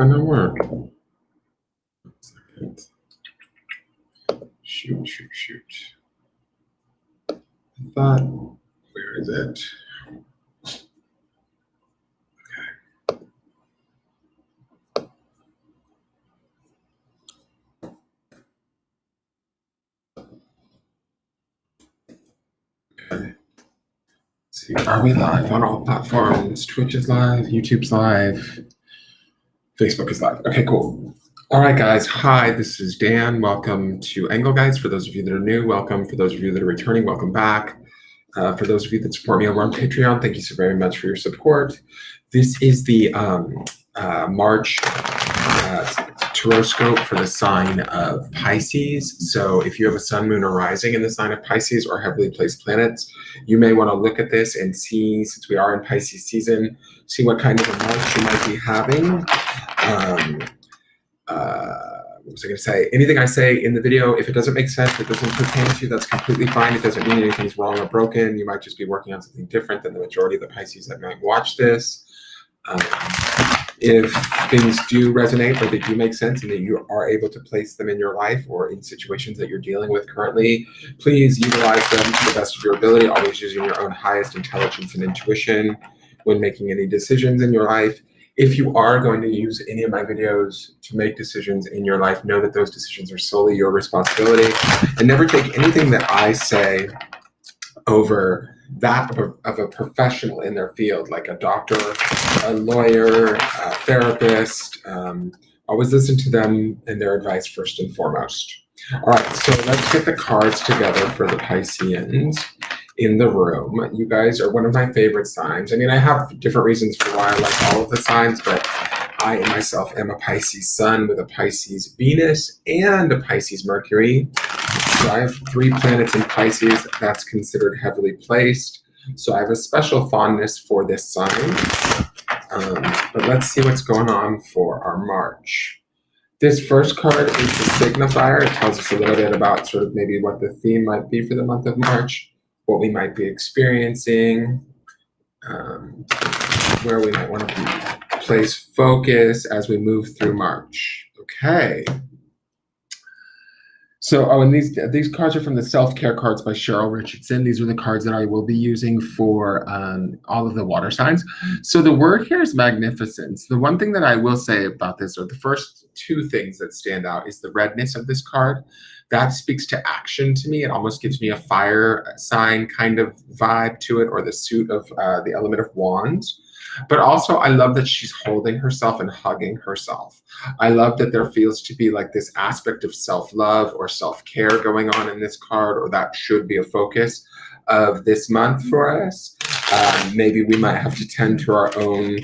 Gonna work. 1 second. Shoot. I thought, where is it? Okay. Let's see, are we live on all platforms? Twitch is live, YouTube's live, Facebook is live. Okay, cool. All right, guys. Hi, this is Dan. Welcome to Angle Guys. For those of you that are new, welcome. For those of you that are returning, welcome back. For those of you that support me over on Patreon, thank you so very much for your support. This is the March Tarotscope for the sign of Pisces. So if you have a sun, moon, or rising in the sign of Pisces or heavily placed planets, you may want to look at this and see, since we are in Pisces season, see what kind of a March you might be having. What was I going to say? Anything I say in the video, if it doesn't make sense, it doesn't pertain to you, that's completely fine. It doesn't mean anything's wrong or broken. You might just be working on something different than the majority of the Pisces that might watch this. If things do resonate or they do make sense and that you are able to place them in your life or in situations that you're dealing with currently, please utilize them to the best of your ability, always using your own highest intelligence and intuition when making any decisions in your life. If you are going to use any of my videos to make decisions in your life, know that those decisions are solely your responsibility, and never take anything that I say over that of a professional in their field, like a doctor, a lawyer, a therapist. Always listen to them and their advice first and foremost. All right, so let's get the cards together for the Pisceans in the room. You guys are one of my favorite signs. I mean, I have different reasons for why I like all of the signs, but I myself am a Pisces sun with a Pisces Venus and a Pisces Mercury. So I have 3 planets in Pisces. That's considered heavily placed. So I have a special fondness for this sign. But let's see what's going on for our March. This first card is the signifier. It tells us a little bit about sort of maybe what the theme might be for the month of March, what we might be experiencing, where we might want to place focus as we move through March. Okay. So, and these cards are from the Self-Care cards by Cheryl Richardson. These are the cards that I will be using for all of the water signs. So the word here is magnificence. The one thing that I will say about this, or the first 2 things that stand out, is the redness of this card. That speaks to action to me. It almost gives me a fire sign kind of vibe to it, or the suit of the element of wands. But also, I love that she's holding herself and hugging herself. I love that there feels to be like this aspect of self-love or self-care going on in this card, or that should be a focus of this month for us. Maybe we might have to tend to our own,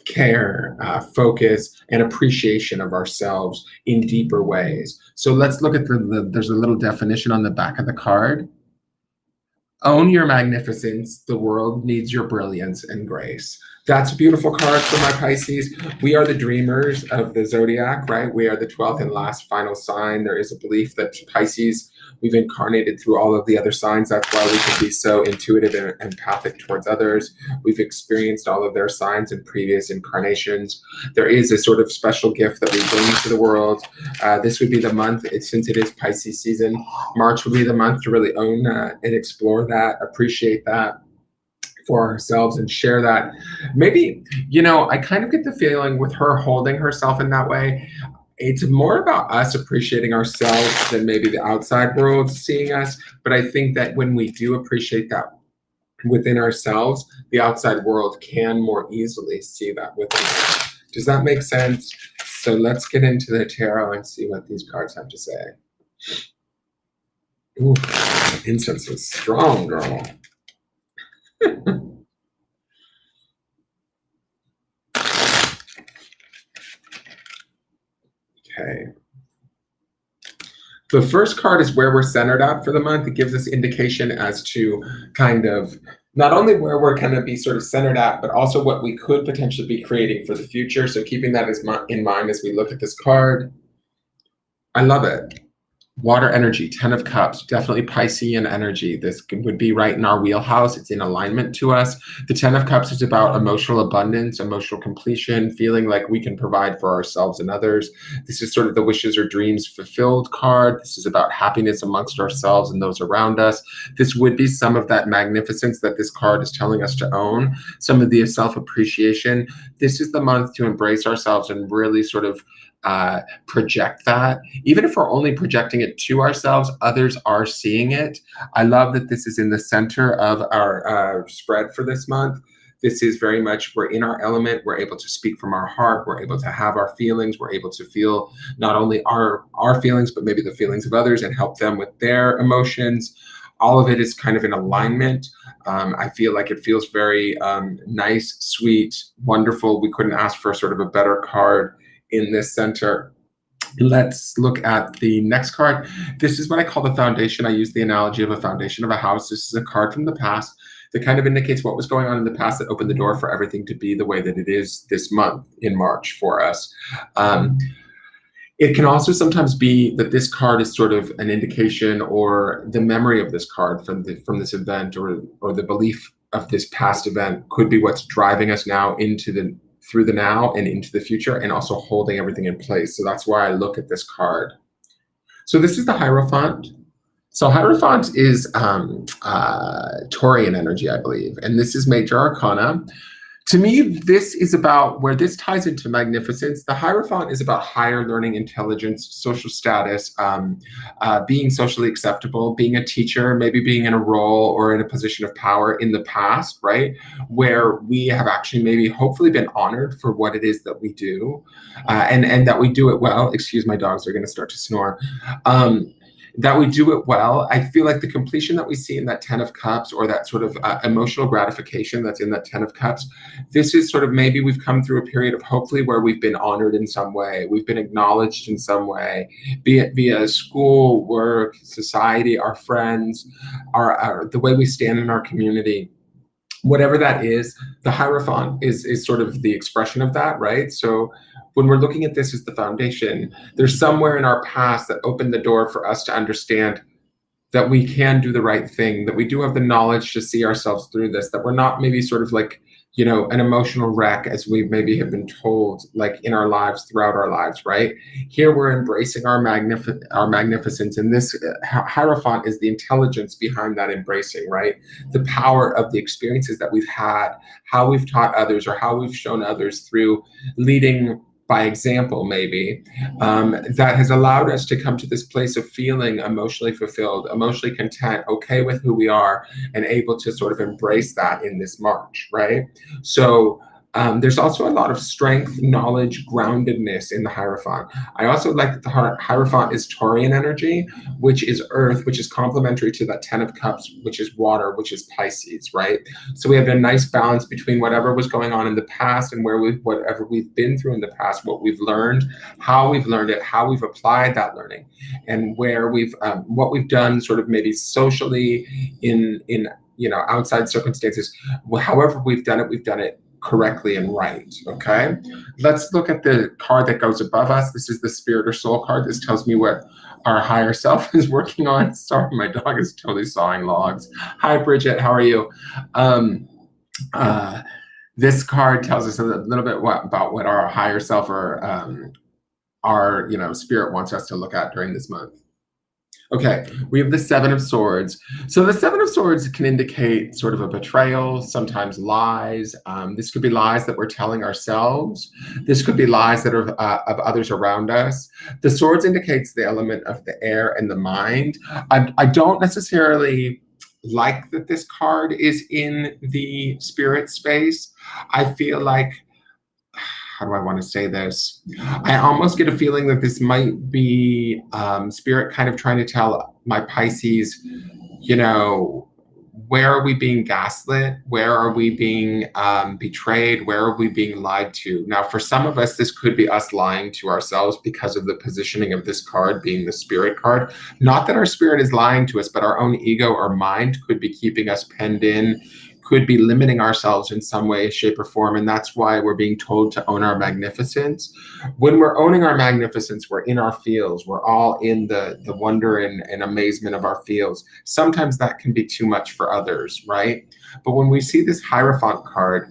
care, focus, and appreciation of ourselves in deeper ways. So let's look at there's a little definition on the back of the card. Own your magnificence. The world needs your brilliance and grace. That's a beautiful card for my Pisces. We are the dreamers of the zodiac, right? We are the 12th and last final sign. There is a belief that Pisces, we've incarnated through all of the other signs. That's why we can be so intuitive and empathic towards others. We've experienced all of their signs in previous incarnations. There is a sort of special gift that we bring to the world. This would be the month, since it is Pisces season, March would be the month to really own that and explore that, appreciate that for ourselves and share that. Maybe, I kind of get the feeling with her holding herself in that way, it's more about us appreciating ourselves than maybe the outside world seeing us. But I think that when we do appreciate that within ourselves, the outside world can more easily see that within us. Does that make sense? So let's get into the tarot and see what these cards have to say. Ooh, incense is strong, girl. Okay. The first card is where we're centered at for the month. It gives us indication as to kind of not only where we're going to be sort of centered at, but also what we could potentially be creating for the future. So keeping that in mind as we look at this card. I love it. Water energy, 10 of Cups, definitely Piscean energy. This would be right in our wheelhouse. It's in alignment to us. The 10 of Cups is about emotional abundance, emotional completion, feeling like we can provide for ourselves and others. This is sort of the wishes or dreams fulfilled card. This is about happiness amongst ourselves and those around us. This would be some of that magnificence that this card is telling us to own, some of the self-appreciation. This is the month to embrace ourselves and really sort of project that. Even if we're only projecting it to ourselves, others are seeing it. I love that this is in the center of our spread for this month. This is very much, we're in our element, we're able to speak from our heart, we're able to have our feelings, we're able to feel not only our feelings, but maybe the feelings of others and help them with their emotions. All of it is kind of in alignment. I feel like it feels very nice, sweet, wonderful. We couldn't ask for sort of a better card in this center. Let's look at the next card. This is what I call the foundation. I use the analogy of a foundation of a house. This is a card from the past that kind of indicates what was going on in the past that opened the door for everything to be the way that it is this month in March for us. It can also sometimes be that this card is sort of an indication or the memory of this card from this event or the belief of this past event could be what's driving us now through the now and into the future, and also holding everything in place. So that's why I look at this card. So this is the Hierophant. So Hierophant is Taurian energy, I believe, and this is Major Arcana. To me, this is about where this ties into magnificence. The Hierophant is about higher learning intelligence, social status, being socially acceptable, being a teacher, maybe being in a role or in a position of power in the past, right? Where we have actually maybe hopefully been honored for what it is that we do and that we do it well. Excuse my dogs, they're going to start to snore. That we do it well. I feel like the completion that we see in that 10 of Cups or that sort of emotional gratification that's in that 10 of Cups, this is sort of maybe we've come through a period of hopefully where we've been honored in some way. We've been acknowledged in some way, be it via school, work, society, our friends, the way we stand in our community. Whatever that is, the Hierophant is sort of the expression of that, right? So when we're looking at this as the foundation, there's somewhere in our past that opened the door for us to understand that we can do the right thing, that we do have the knowledge to see ourselves through this, that we're not maybe sort of like, you know, an emotional wreck as we maybe have been told, like in our lives, throughout our lives, right? Here we're embracing our magnificence, and this Hierophant is the intelligence behind that embracing, right? The power of the experiences that we've had, how we've taught others or how we've shown others through leading by example, maybe, that has allowed us to come to this place of feeling emotionally fulfilled, emotionally content, okay with who we are, and able to sort of embrace that in this March, right? So there's also a lot of strength, knowledge, groundedness in the Hierophant. I also like that the Hierophant is Taurian energy, which is earth, which is complementary to that 10 of Cups, which is water, which is Pisces, right? So we have a nice balance between whatever was going on in the past and whatever we've been through in the past, what we've learned, how we've learned it, how we've applied that learning, and where what we've done sort of maybe socially in outside circumstances. However we've done it correctly and right. Okay, let's look at the card that goes above us. This is the Spirit or Soul card. This tells me what our higher self is working on. Sorry, my dog is totally sawing logs. Hi, Bridget, how are you? This card tells us a little bit about what our higher self or our spirit wants us to look at during this month. Okay, we have the Seven of Swords. So the Seven of Swords can indicate sort of a betrayal, sometimes lies. This could be lies that we're telling ourselves. This could be lies that are of others around us. The Swords indicates the element of the air and the mind. I don't necessarily like that this card is in the spirit space. I feel like, how do I want to say this? I almost get a feeling that this might be spirit kind of trying to tell my Pisces, where are we being gaslit? Where are we being betrayed? Where are we being lied to? Now, for some of us, this could be us lying to ourselves because of the positioning of this card being the spirit card. Not that our spirit is lying to us, but our own ego or mind could be keeping us penned in, could be limiting ourselves in some way, shape, or form. And that's why we're being told to own our magnificence. When we're owning our magnificence, we're in our fields. We're all in the wonder and amazement of our fields. Sometimes that can be too much for others, right? But when we see this Hierophant card,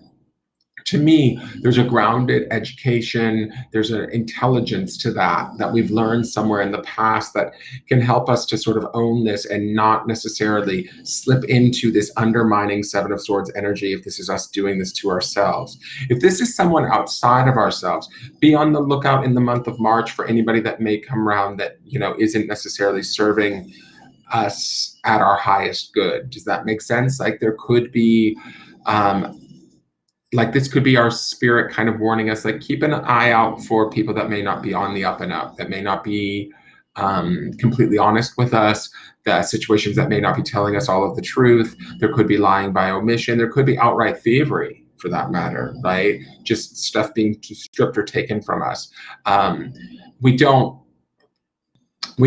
to me, there's a grounded education, there's an intelligence to that we've learned somewhere in the past that can help us to sort of own this and not necessarily slip into this undermining Seven of Swords energy if this is us doing this to ourselves. If this is someone outside of ourselves, be on the lookout in the month of March for anybody that may come around that, you know, isn't necessarily serving us at our highest good. Does that make sense? Like there could be like this could be our spirit kind of warning us, like keep an eye out for people that may not be on the up and up, that may not be completely honest with us, the situations that may not be telling us all of the truth. There could be lying by omission. There could be outright thievery for that matter, right? Just stuff being stripped or taken from us. We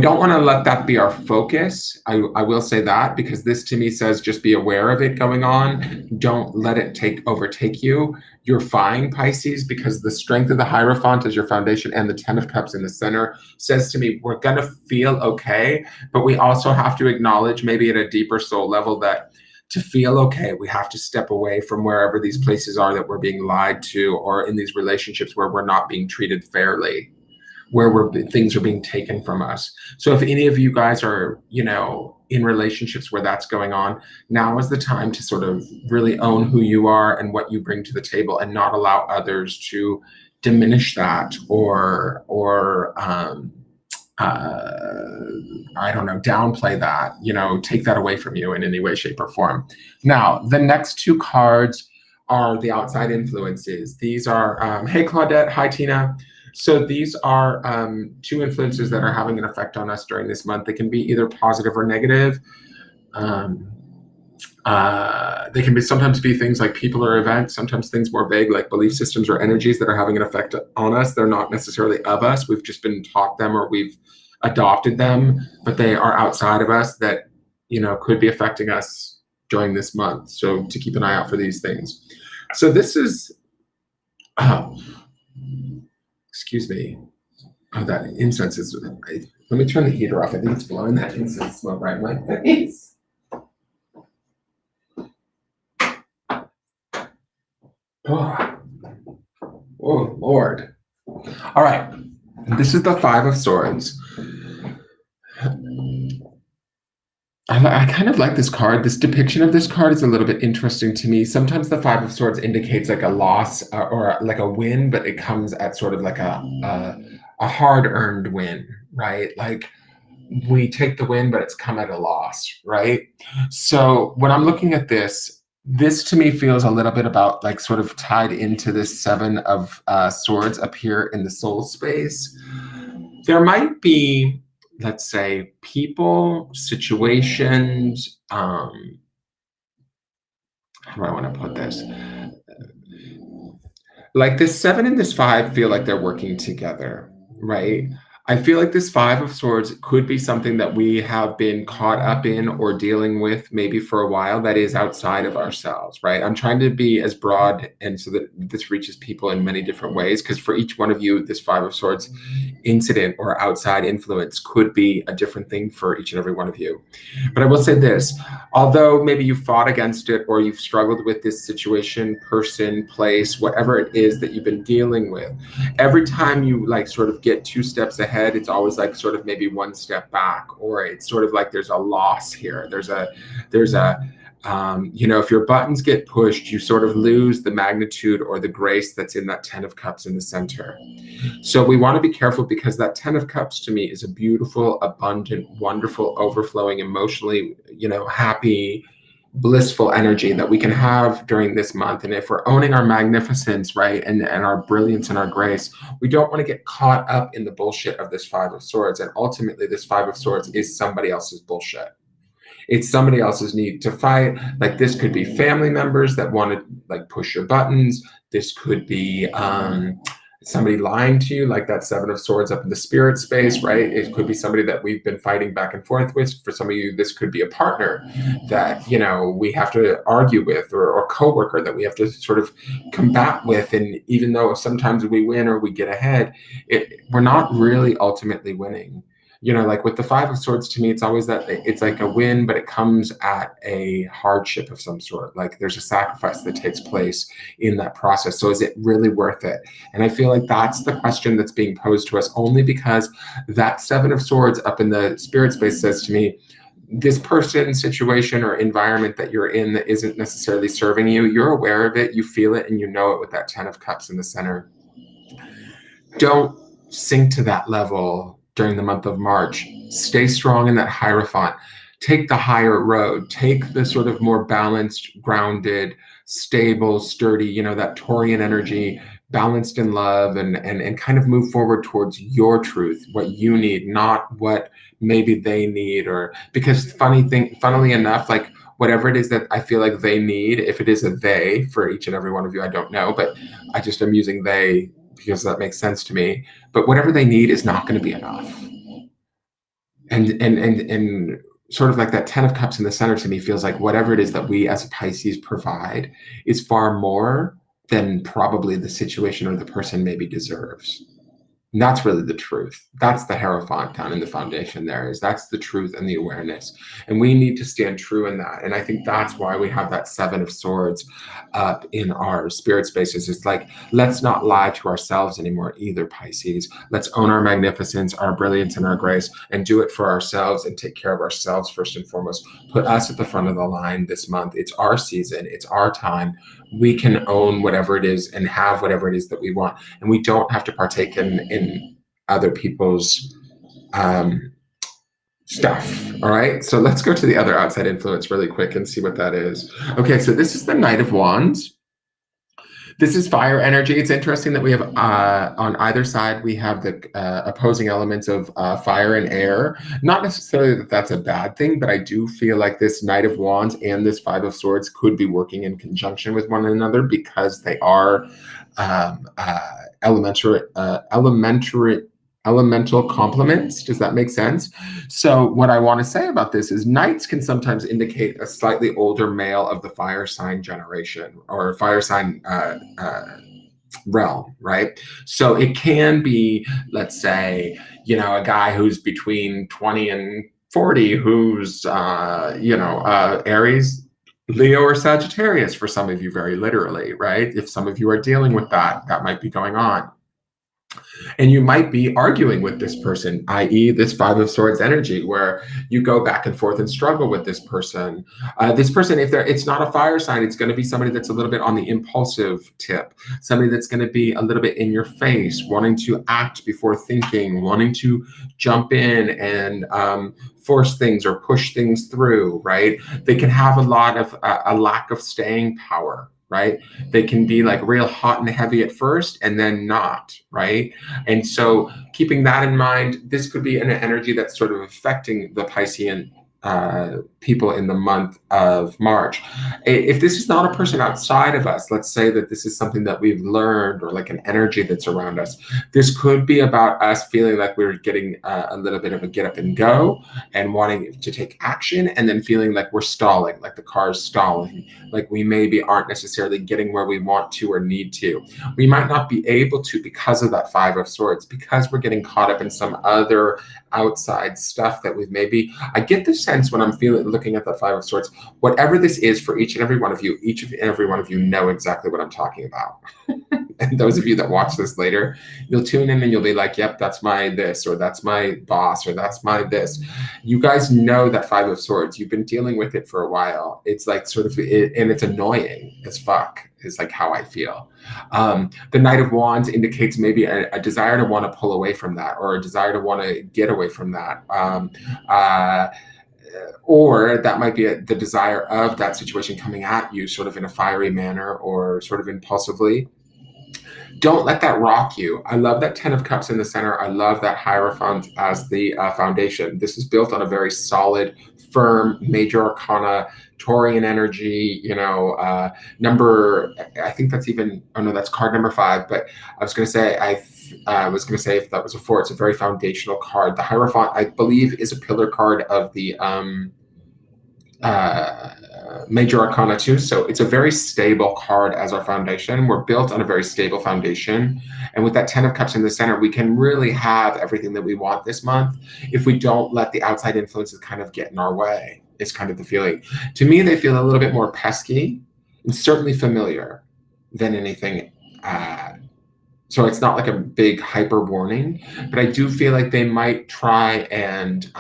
don't want to let that be our focus. I will say that, because this to me says just be aware of it going on. Don't let it overtake you. You're fine, Pisces, because the strength of the Hierophant as your foundation and the Ten of Cups in the center says to me, we're going to feel okay, but we also have to acknowledge maybe at a deeper soul level that to feel okay, we have to step away from wherever these places are that we're being lied to, or in these relationships where we're not being treated fairly, where things are being taken from us. So if any of you guys are, you know, in relationships where that's going on, now is the time to sort of really own who you are and what you bring to the table, and not allow others to diminish that or I don't know, downplay that, you know, take that away from you in any way, shape, or form. Now, the next two cards are the outside influences. These are, hey Claudette, hi Tina. So these are two influences that are having an effect on us during this month. They can be either positive or negative. They can sometimes be things like people or events, sometimes things more vague like belief systems or energies that are having an effect on us. They're not necessarily of us. We've just been taught them or we've adopted them, but they are outside of us that, you know, could be affecting us during this month. So to keep an eye out for these things. So this is, excuse me. Oh, that incense is, let me turn the heater off. I think it's blowing that incense smoke right in my face. Oh, Lord. All right. This is the Five of Swords. I kind of like this card. This depiction of this card is a little bit interesting to me. Sometimes the Five of Swords indicates like a loss or like a win, but it comes at sort of like a hard-earned win, right? Like we take the win, but it's come at a loss, right? So when I'm looking at this to me feels a little bit about like sort of tied into this Seven of Swords up here in the soul space. There might be, let's say, people, situations, how do I want to put this? Like this 7 and this 5 feel like they're working together, right? I feel like this Five of Swords could be something that we have been caught up in or dealing with maybe for a while that is outside of ourselves, right? I'm trying to be as broad and so that this reaches people in many different ways, because for each one of you, this Five of Swords incident or outside influence could be a different thing for each and every one of you. But I will say this, although maybe you fought against it or you've struggled with this situation, person, place, whatever it is that you've been dealing with, every time you like sort of get 2 steps ahead, it's always like sort of maybe 1 step back, or it's sort of like there's a loss here. There's a you know, if your buttons get pushed, you sort of lose the magnitude or the grace that's in that 10 of Cups in the center. So we want to be careful, because that 10 of Cups to me is a beautiful, abundant, wonderful, overflowing, emotionally, you know, happy, blissful energy that we can have during this month. And if we're owning our magnificence, right, and our brilliance and our grace, we don't want to get caught up in the bullshit of this Five of Swords. And ultimately, this Five of Swords is somebody else's bullshit. It's somebody else's need to fight. Like this could be family members that want to like push your buttons. This could be somebody lying to you, like that Seven of Swords up in the spirit space, right? It could be somebody that we've been fighting back and forth with. For some of you, this could be a partner that, you know, we have to argue with, or coworker that we have to sort of combat with. And even though sometimes we win or we get ahead, we're not really ultimately winning. You know, like with the Five of Swords, to me, it's always that it's like a win, but it comes at a hardship of some sort. Like there's a sacrifice that takes place in that process. So is it really worth it? And I feel like that's the question that's being posed to us, only because that Seven of Swords up in the spirit space says to me, this person, situation, or environment that you're in that isn't necessarily serving you, you're aware of it, you feel it, and you know it with that 10 of Cups in the center. Don't sink to that level during the month of March. Stay strong in that Hierophant. Take the higher road. Take the sort of more balanced, grounded, stable, sturdy, you know, that Taurian energy, balanced in love, and kind of move forward towards your truth, what you need, not what maybe they need. Or because funnily enough, like whatever it is that I feel like they need, if it is a they for each and every one of you, I don't know, but I just am using they because that makes sense to me. But whatever they need is not going to be enough. And sort of like that 10 of Cups in the center to me feels like whatever it is that we as a Pisces provide is far more than probably the situation or the person maybe deserves. And that's really the truth. That's the Hierophant down in the foundation there, is that's the truth and the awareness. And we need to stand true in that. And I think that's why we have that Seven of Swords up in our spirit spaces. It's like, let's not lie to ourselves anymore either, Pisces. Let's own our magnificence, our brilliance, and our grace, and do it for ourselves and take care of ourselves first and foremost. Put us at the front of the line this month. It's our season. It's our time. We can own whatever it is and have whatever it is that we want. And we don't have to partake in other people's stuff. All right. So let's go to the other outside influence really quick and see what that is. Okay. So this is the Knight of Wands. This is fire energy. It's interesting that we have on either side, we have the opposing elements of fire and air. Not necessarily that that's a bad thing, but I do feel like this Knight of Wands and this Five of Swords could be working in conjunction with one another because they are elemental complements. Does that make sense? So what I want to say about this is knights can sometimes indicate a slightly older male of the fire sign generation or fire sign realm, right? So it can be, let's say, you know, a guy who's between 20 and 40 who's, Aries, Leo, or Sagittarius for some of you, very literally, right? If some of you are dealing with that, that might be going on. And you might be arguing with this person, i.e. this Five of Swords energy, where you go back and forth and struggle with this person. If it's not a fire sign, it's going to be somebody that's a little bit on the impulsive tip, somebody that's going to be a little bit in your face, wanting to act before thinking, wanting to jump in and force things or push things through, right? They can have a lot of a lack of staying power, right? They can be like real hot and heavy at first and then not, right? And so keeping that in mind, this could be an energy that's sort of affecting the Piscean people in the month of March. If this is not a person outside of us, let's say that this is something that we've learned or like an energy that's around us, this could be about us feeling like we're getting a little bit of a get up and go and wanting to take action, and then feeling like we're stalling, like the car's stalling, like we maybe aren't necessarily getting where we want to or need to. We might not be able to because of that Five of Swords, because we're getting caught up in some other outside stuff that we've maybe, I get the sense when I'm looking at that Five of Swords, whatever this is for each and every one of you, each and every one of you know exactly what I'm talking about. And those of you that watch this later, you'll tune in and you'll be like, yep, that's my this, or that's my boss, or that's my this. You guys know that Five of Swords. You've been dealing with it for a while. It's like sort of, and it's annoying as fuck, is like how I feel. The Knight of Wands indicates maybe a desire to want to pull away from that, or a desire to want to get away from that. Or that might be the desire of that situation coming at you sort of in a fiery manner or sort of impulsively. Don't let that rock you. I love that 10 of Cups in the center. I love that Hierophant as the foundation. This is built on a very solid, firm, major arcana, Taurian energy, number, I think that's even, oh no, that's card number 5, but I was going to say, if that was a 4, it's a very foundational card. The Hierophant, I believe, is a pillar card of the major arcana too, so it's a very stable card as our foundation. We're built on a very stable foundation, and with that 10 of Cups in the center, we can really have everything that we want this month if we don't let the outside influences kind of get in our way, is kind of the feeling. To me, they feel a little bit more pesky and certainly familiar than anything, so it's not like a big hyper warning, but I do feel like they might try and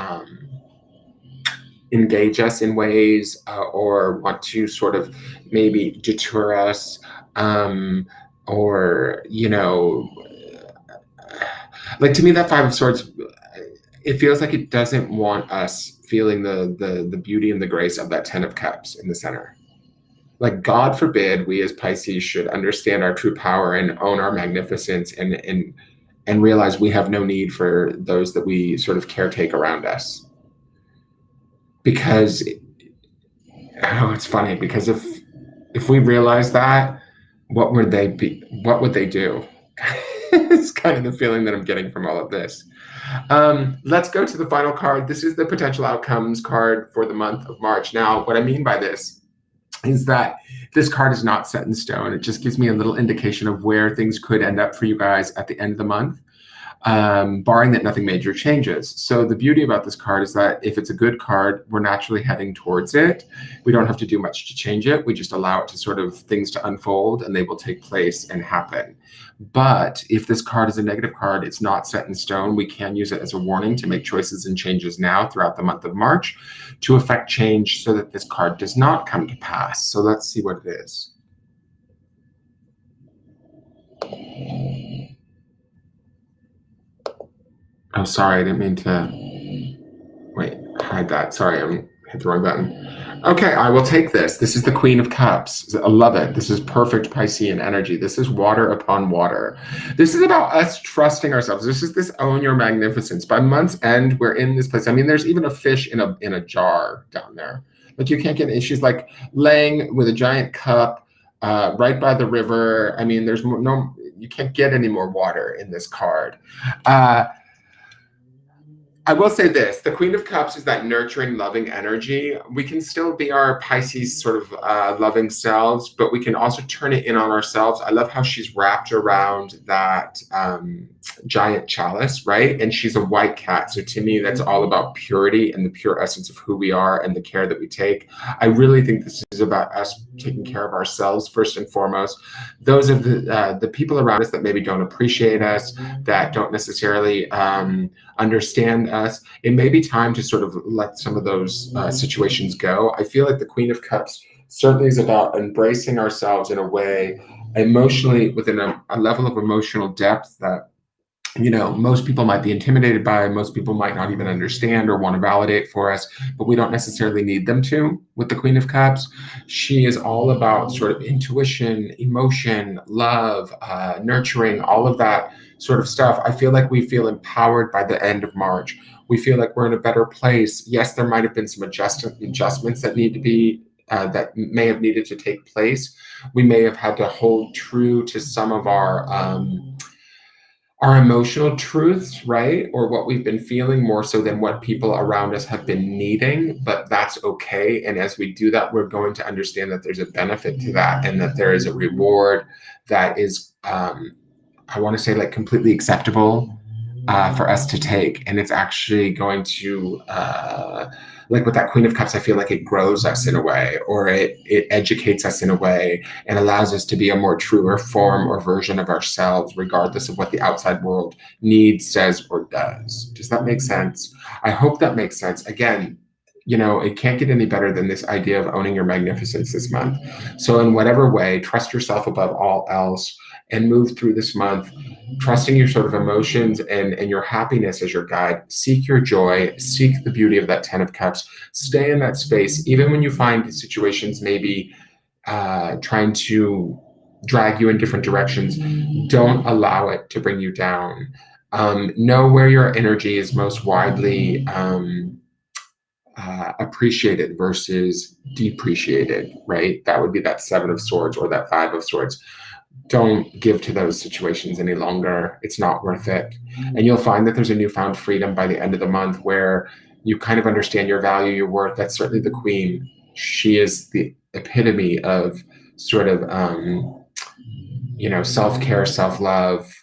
engage us in ways, or want to sort of maybe deter us, or like, to me, that 5 of Swords, it feels like it doesn't want us feeling the beauty and the grace of that 10 of Cups in the center. Like, God forbid we as Pisces should understand our true power and own our magnificence and realize we have no need for those that we sort of caretake around us. Because, it's funny, because if we realize that, what would they do? It's kind of the feeling that I'm getting from all of this. Let's go to the final card. This is the potential outcomes card for the month of March. Now, what I mean by this is that this card is not set in stone. It just gives me a little indication of where things could end up for you guys at the end of the month, barring that nothing major changes. So the beauty about this card is that if it's a good card, we're naturally heading towards it. We don't have to do much to change it. We just allow it to sort of things to unfold, and they will take place and happen. But if this card is a negative card, it's not set in stone. We can use it as a warning to make choices and changes now throughout the month of March to affect change so that this card does not come to pass. So let's see what it is. Oh, sorry, I didn't mean to hide that. Sorry, I hit the wrong button. Okay, I will take this. This is the Queen of Cups. I love it. This is perfect Piscean energy. This is water upon water. This is about us trusting ourselves. This is this own your magnificence. By month's end, we're in this place. I mean, there's even a fish in a jar down there. Like, you can't get it. She's like laying with a giant cup right by the river. I mean, you can't get any more water in this card. I will say this, the Queen of Cups is that nurturing, loving energy. We can still be our Pisces sort of loving selves, but we can also turn it in on ourselves. I love how she's wrapped around that giant chalice, right? And she's a white cat. So to me, that's all about purity and the pure essence of who we are and the care that we take. I really think this is about us taking care of ourselves first and foremost. Those are the people around us that maybe don't appreciate us, that don't necessarily understand us. It may be time to sort of let some of those situations go. I feel like the Queen of Cups certainly is about embracing ourselves in a way, emotionally, within a level of emotional depth that most people might be intimidated by, most people might not even understand or want to validate for us, but we don't necessarily need them to. With the Queen of Cups, she is all about sort of intuition, emotion, love, nurturing, all of that sort of stuff. I feel like we feel empowered by the end of March. We feel like we're in a better place. Yes, there might have been some adjustments that need to be that may have needed to take place. We may have had to hold true to some of our emotional truths, right? Or what we've been feeling more so than what people around us have been needing, but that's okay. And as we do that, we're going to understand that there's a benefit to that and that there is a reward that is, I want to say, like, completely acceptable for us to take. And it's actually going to, like with that Queen of Cups, I feel like it grows us in a way, or it educates us in a way, and allows us to be a more truer form or version of ourselves, regardless of what the outside world needs, says, or does. Does that make sense? I hope that makes sense. Again, it can't get any better than this idea of owning your magnificence this month. So in whatever way, trust yourself above all else and move through this month, trusting your sort of emotions and your happiness as your guide. Seek your joy, seek the beauty of that 10 of Cups, stay in that space, even when you find situations maybe trying to, drag you in different directions. Don't allow it to bring you down. Know where your energy is most widely appreciated versus depreciated, right? That would be that Seven of Swords or that Five of Swords. Don't give to those situations any longer. It's not worth it. And you'll find that there's a newfound freedom by the end of the month where you kind of understand your value, your worth. That's certainly the Queen. She is the epitome of sort of, self-care, self-love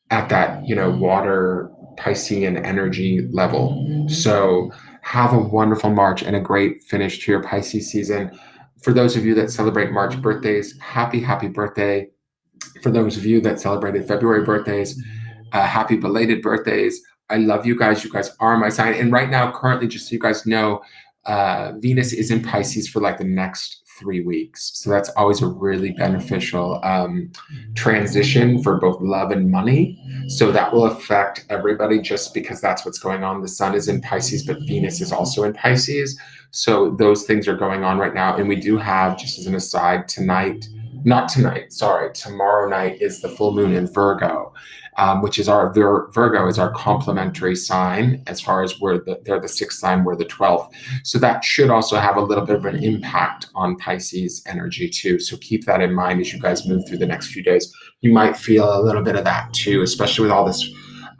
at that, water Piscean energy level. So have a wonderful March and a great finish to your Pisces season. For those of you that celebrate March birthdays, happy birthday. For those of you that celebrated February birthdays, happy belated birthdays. I love you guys. You guys are my sign. And right now, currently, just so you guys know, Venus is in Pisces for like the next 3 weeks. So that's always a really beneficial transition for both love and money. So that will affect everybody just because that's what's going on. The sun is in Pisces, but Venus is also in Pisces. So those things are going on right now. And we do have, just as an aside, tomorrow night is the full moon in Virgo, which is our Virgo is our complementary sign as far as they're the sixth sign, we're the 12th. So that should also have a little bit of an impact on Pisces energy too. So keep that in mind as you guys move through the next few days. You might feel a little bit of that too, especially with all this,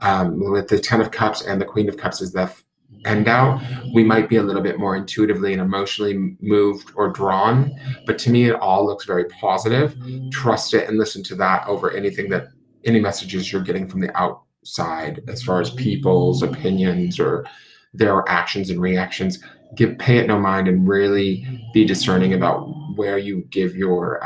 with the 10 of Cups and the Queen of Cups is the end out. We might be a little bit more intuitively and emotionally moved or drawn, but to me, it all looks very positive. Trust it and listen to that over any messages you're getting from the outside as far as people's opinions or their actions and reactions. Pay it no mind and really be discerning about where you give your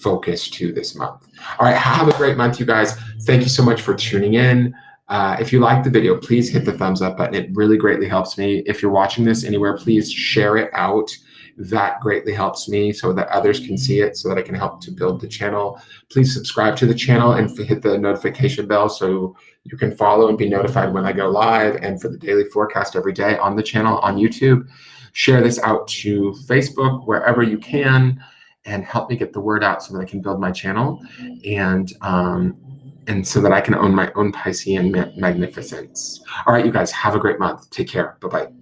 focus to this month. All right, have a great month, you guys. Thank you so much for tuning in. If you like the video, please hit the thumbs up button. It really greatly helps me. If you're watching this anywhere, please share it out. That greatly helps me so that others can see it, so that I can help to build the channel. Please subscribe to the channel and hit the notification bell so you can follow and be notified when I go live, and for the daily forecast every day on the channel on YouTube. Share this out to Facebook, wherever you can, and help me get the word out so that I can build my channel and so that I can own my own Piscean magnificence. All right, you guys, have a great month. Take care. Bye-bye.